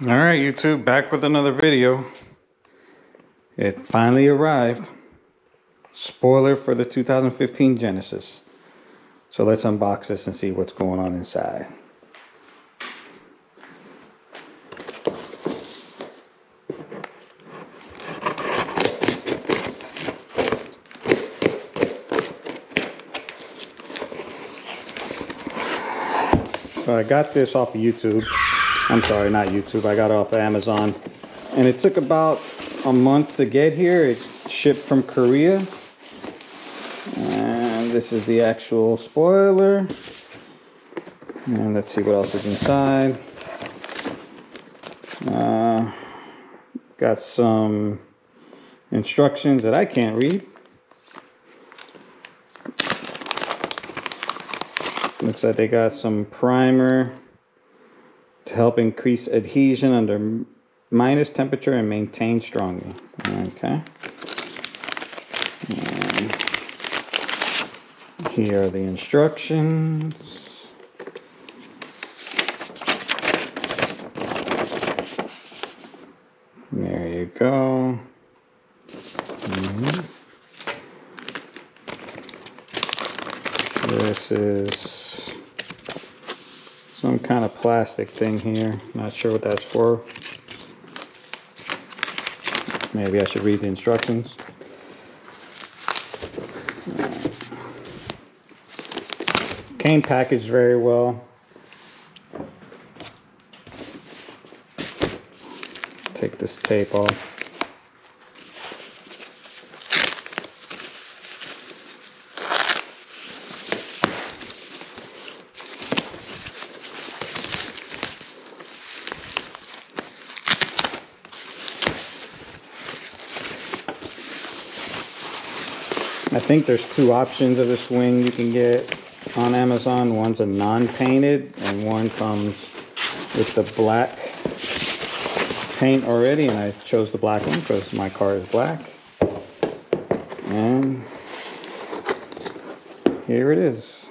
All right, YouTube, back with another video. It finally arrived. Spoiler for the 2015 Genesis. So let's unbox this and see what's going on inside. So I got this off of YouTube. I'm sorry, not YouTube. I got it off of Amazon. And it took about a month to get here. It shipped from Korea. And this is the actual spoiler. And let's see what else is inside. Got some instructions that I can't read. Looks like they got some primer to help increase adhesion under minus temperature and maintain strongly. Okay. And here are the instructions. There you go. This is some kind of plastic thing here. Not sure what that's for. Maybe I should read the instructions. Came packaged very well. Take this tape off. I think there's two options of the swing you can get on Amazon. One's a non-painted and one comes with the black paint already, and I chose the black one because my car is black. And here it is.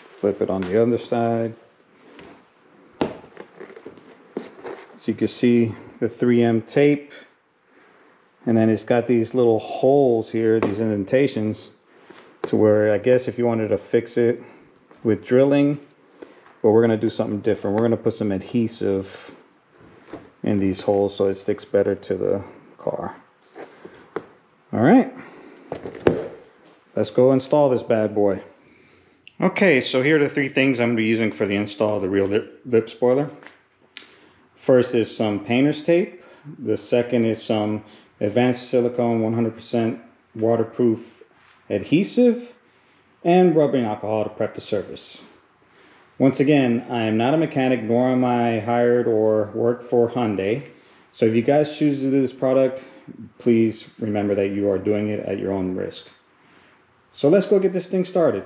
Flip it on the other side. So you can see the 3M tape. And then it's got these little holes here, these indentations, to where I guess if you wanted to fix it with drilling, but we're gonna do something different. We're gonna put some adhesive in these holes so it sticks better to the car. All right, let's go install this bad boy. Okay, so here are the three things I'm gonna be using for the install of the real lip spoiler. First is some painter's tape. The second is some advanced silicone 100% waterproof adhesive and rubbing alcohol to prep the surface. Once again, I am not a mechanic, nor am I hired or work for Hyundai. So if you guys choose to do this product, please remember that you are doing it at your own risk. So let's go get this thing started.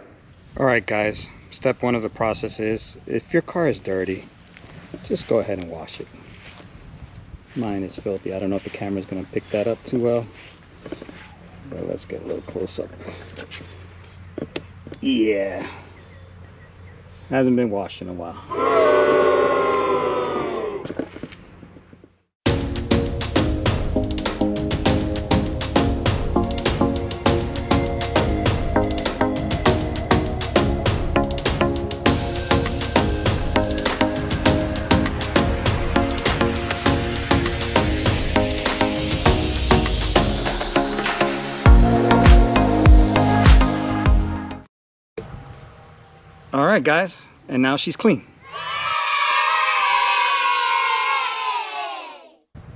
All right, guys, step one of the process is, if your car is dirty, just go ahead and wash it. Mine is filthy. I don't know if the camera's going to pick that up too well, but let's get a little close up. Yeah, hasn't been washed in a while. All right, guys, and now she's clean.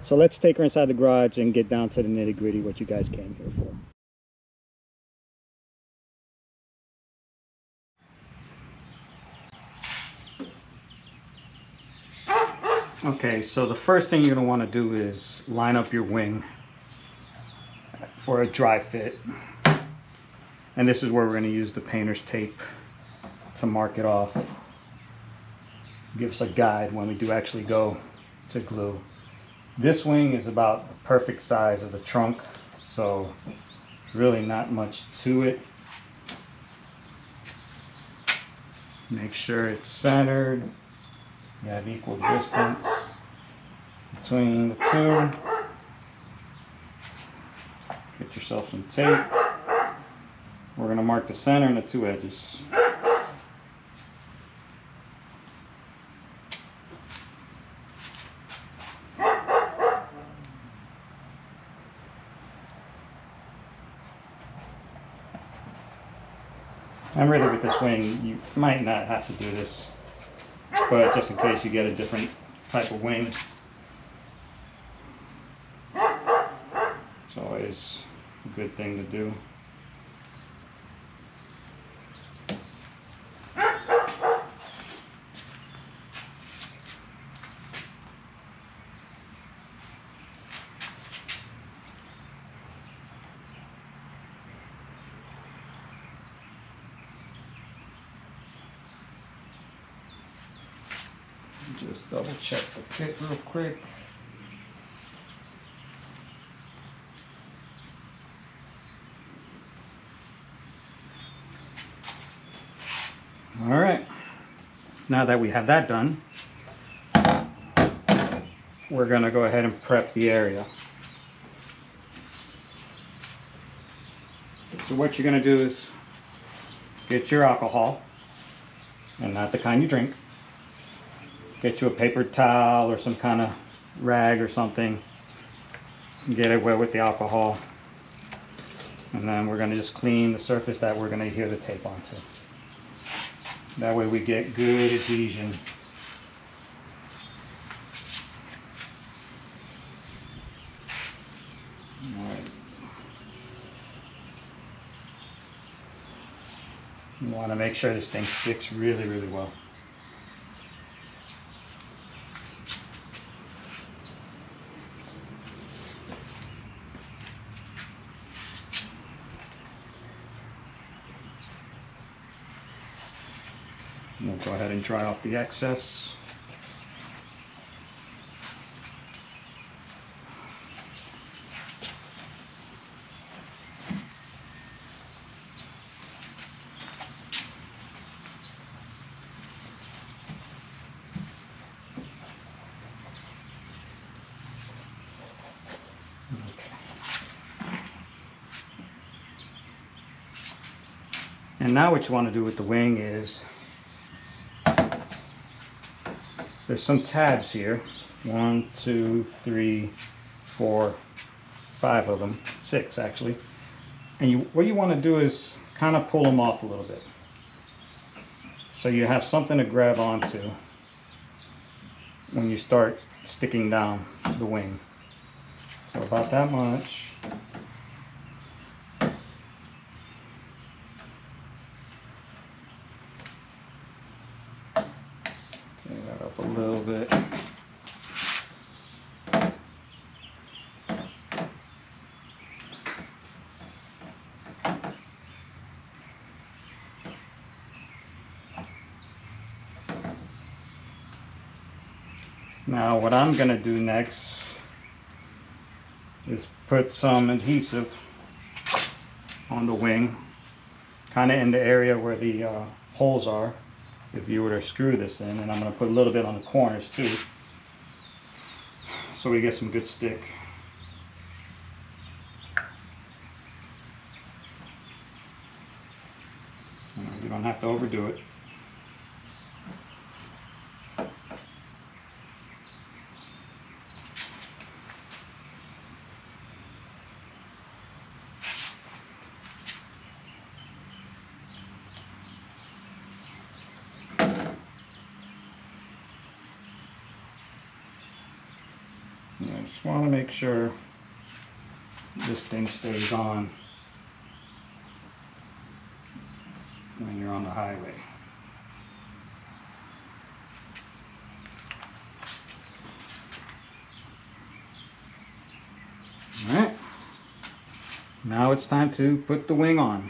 So let's take her inside the garage and get down to the nitty-gritty, what you guys came here for. Okay, so the first thing you're gonna wanna do is line up your wing for a dry fit. And this is where we're gonna use the painter's tape to mark it off. Give us a guide when we do actually go to glue. This wing is about the perfect size of the trunk, so really not much to it. Make sure it's centered. You have equal distance between the two. Get yourself some tape. We're going to mark the center and the two edges. And really with this wing, you might not have to do this, but just in case you get a different type of wing, it's always a good thing to do. Just double check the fit real quick. All right, now that we have that done, we're going to go ahead and prep the area. So what you're going to do is get your alcohol, and not the kind you drink. Get you a paper towel or some kind of rag or something. Get it wet with the alcohol. And then we're going to just clean the surface that we're going to adhere the tape onto. That way we get good adhesion. All right. You want to make sure this thing sticks really, really well. We'll go ahead and dry off the excess. And now what you want to do with the wing is, there's some tabs here. 1, 2, 3, 4, 5 of them. 6 actually. And what you want to do is kind of pull them off a little bit, so you have something to grab onto when you start sticking down the wing. So about that much. Take that up a little bit. Now what I'm going to do next is put some adhesive on the wing, kind of in the area where the holes are, if you were to screw this in, and I'm going to put a little bit on the corners too, so we get some good stick. You don't have to overdo it. I just want to make sure this thing stays on when you're on the highway. All right, now it's time to put the wing on.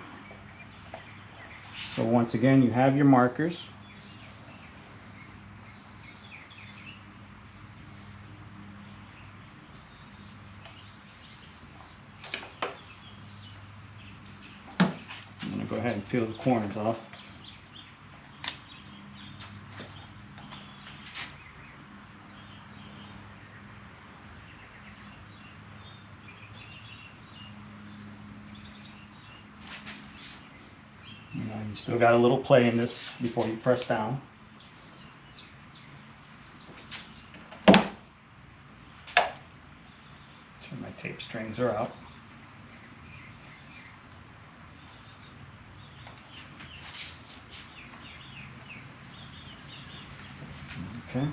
So once again, you have your markers. I'm going to go ahead and peel the corners off. You know, you still got a little play in this before you press down. Sure, my tape strings are out. Okay.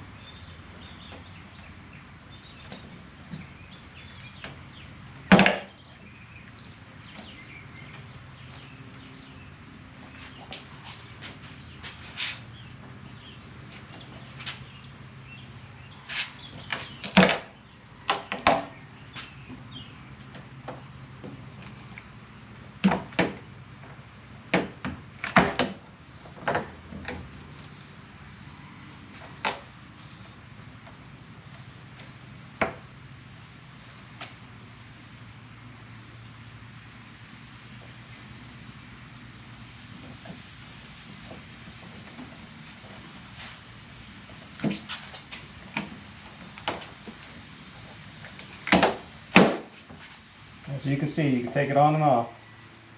As you can see, you can take it on and off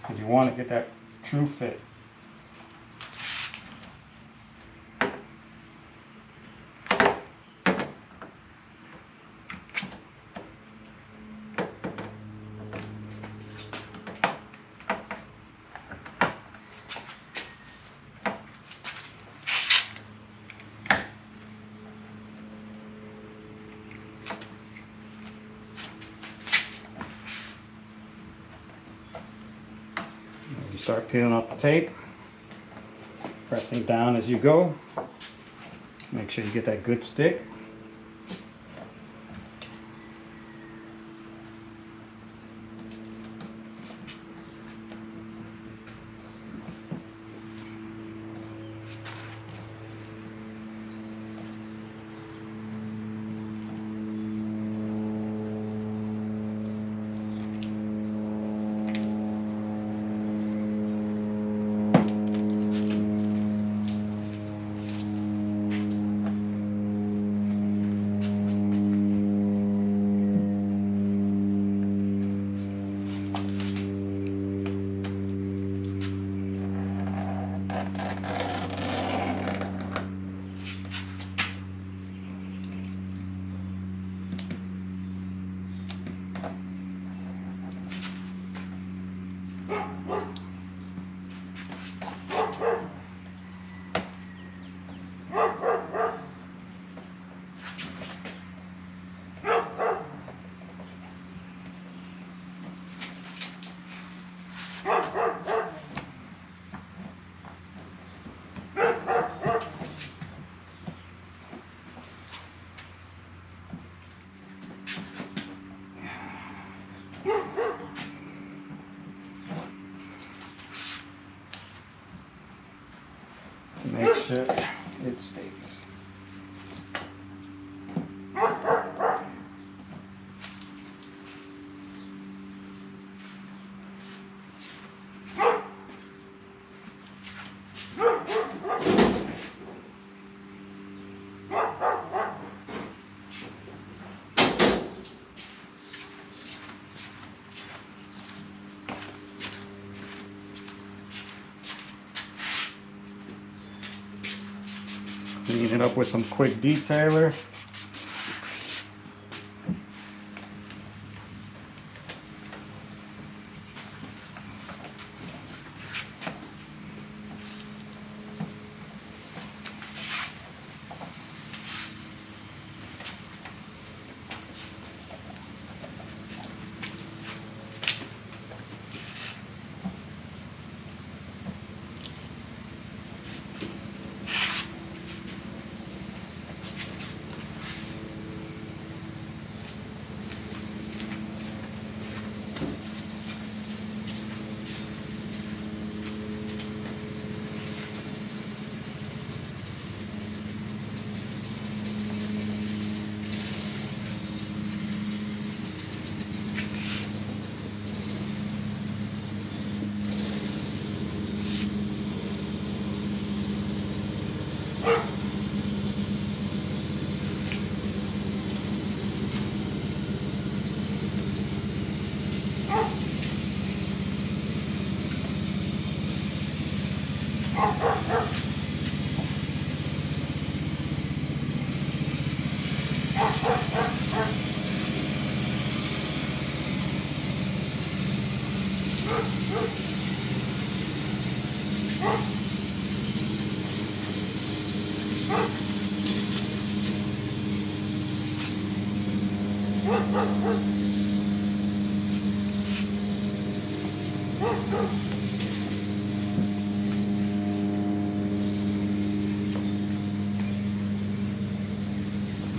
because you want to get that true fit. You start peeling off the tape, pressing down as you go. Make sure you get that good stick. To make sure it stays. Clean it up with some quick detailer.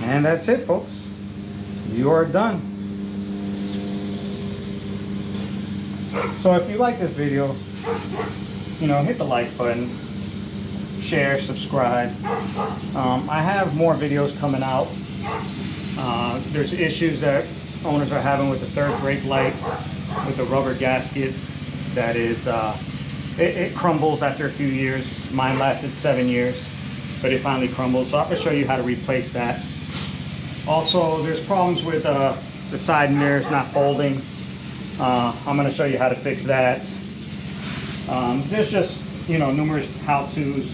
And that's it, folks. You are done. So if you like this video, you know, hit the like button, share, subscribe. I have more videos coming out. There's issues that owners are having with the third brake light, with the rubber gasket that is, it crumbles after a few years. Mine lasted 7 years, but it finally crumbled. So I'm going to show you how to replace that. Also, there's problems with the side mirrors not folding. I'm going to show you how to fix that. There's just, you know, numerous how-tos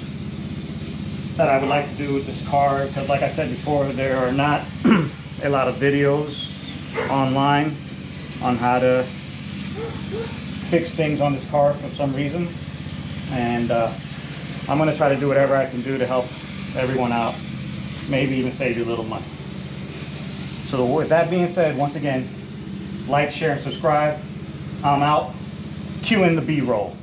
that I would like to do with this car, because like I said before, there are not a lot of videos online on how to fix things on this car for some reason. And I'm going to try to do whatever I can do to help everyone out, maybe even save you a little money. So with that being said, once again, like, share, and subscribe. I'm out. Cue in the B-roll.